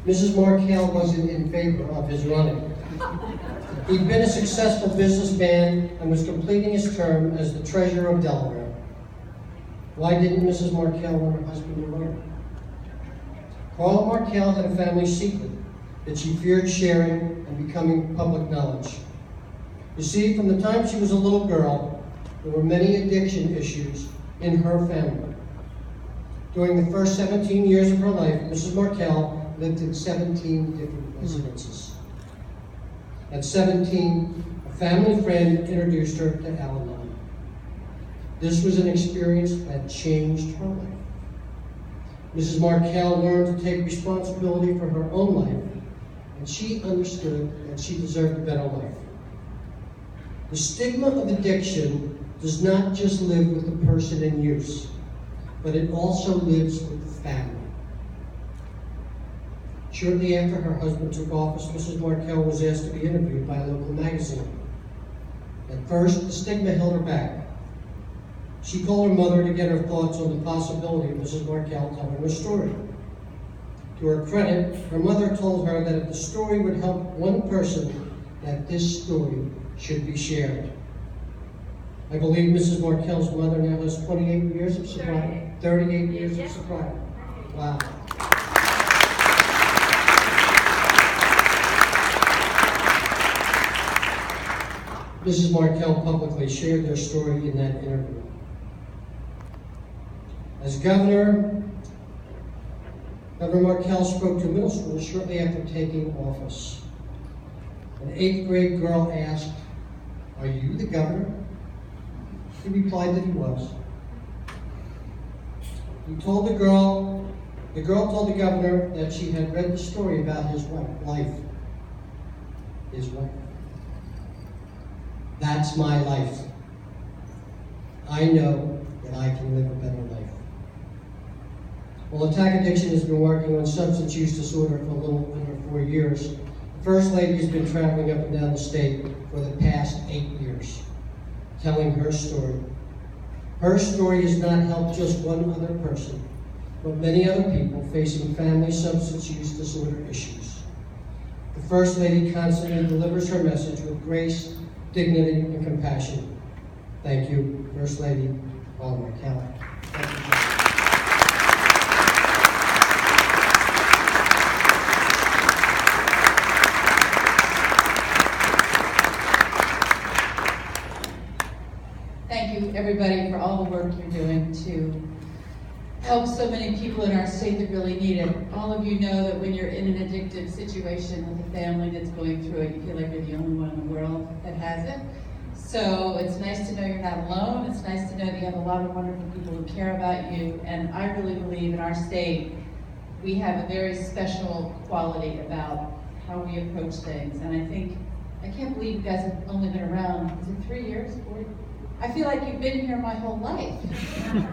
Mrs. Markell wasn't in favor of his running. He'd been a successful businessman and was completing his term as the treasurer of Delaware. Why didn't Mrs. Markell want her husband to run? Carla Markell had a family secret that she feared sharing and becoming public knowledge. You see, from the time she was a little girl, there were many addiction issues in her family. During the first 17 years of her life, Mrs. Markell lived in 17 different residences. At 17, a family friend introduced her to Al-Anon. This was an experience that changed her life. Mrs. Markell learned to take responsibility for her own life, and she understood that she deserved a better life. The stigma of addiction does not just live with the person in use, but it also lives with the family. Shortly after her husband took office, Mrs. Markell was asked to be interviewed by a local magazine. At first, the stigma held her back. She called her mother to get her thoughts on the possibility of Mrs. Markell telling her story. To her credit, her mother told her that if the story would help one person, that this story should be shared. I believe Mrs. Markell's mother now has 28 years of sobriety. 38 years of sobriety. Wow. Mrs. Markell publicly shared their story in that interview. As governor, Governor Markell spoke to middle school shortly after taking office. An 8th grade girl asked, "Are you the governor?" He replied that he was. The girl told the governor that she had read the story about his wife. His wife. That's my life. I know that I can live a better life. Well, atTAcK Addiction has been working on substance use disorder for a little under 4 years. The First Lady has been traveling up and down the state for the past 8 years, telling her story. Her story has not helped just one other person, but many other people facing family substance use disorder issues. The First Lady constantly delivers her message with grace, dignity, and compassion. Thank you, First Lady Carla Markell. Thank you, everybody, for all the work you're doing to help so many people in our state that really need it. All of you know that when you're in an addictive situation with a family that's going through it, you feel like you're the only one in the world that has it. So it's nice to know you're not alone. It's nice to know that you have a lot of wonderful people who care about you. And I really believe in our state, we have a very special quality about how we approach things. And I can't believe you guys have only been around, is it 3 years? 4 years? I feel like you've been here my whole life.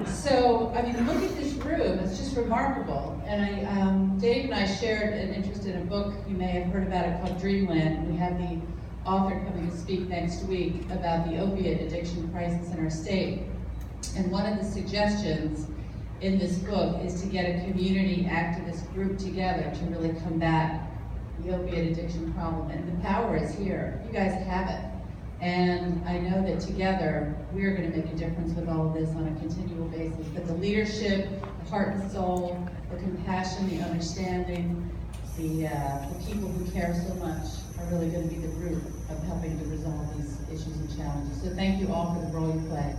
So, I mean, look at this room. It's just remarkable. And Dave and I shared an interest in a book. You may have heard about it called Dreamland. We have the author coming to speak next week about the opiate addiction crisis in our state. And one of the suggestions in this book is to get a community activist group together to really combat the opiate addiction problem. And the power is here. You guys have it. And I know that together, we're going to make a difference with all of this on a continual basis. But the leadership, the heart and soul, the compassion, the understanding, the people who care so much are really going to be the root of helping to resolve these issues and challenges. So thank you all for the role you play.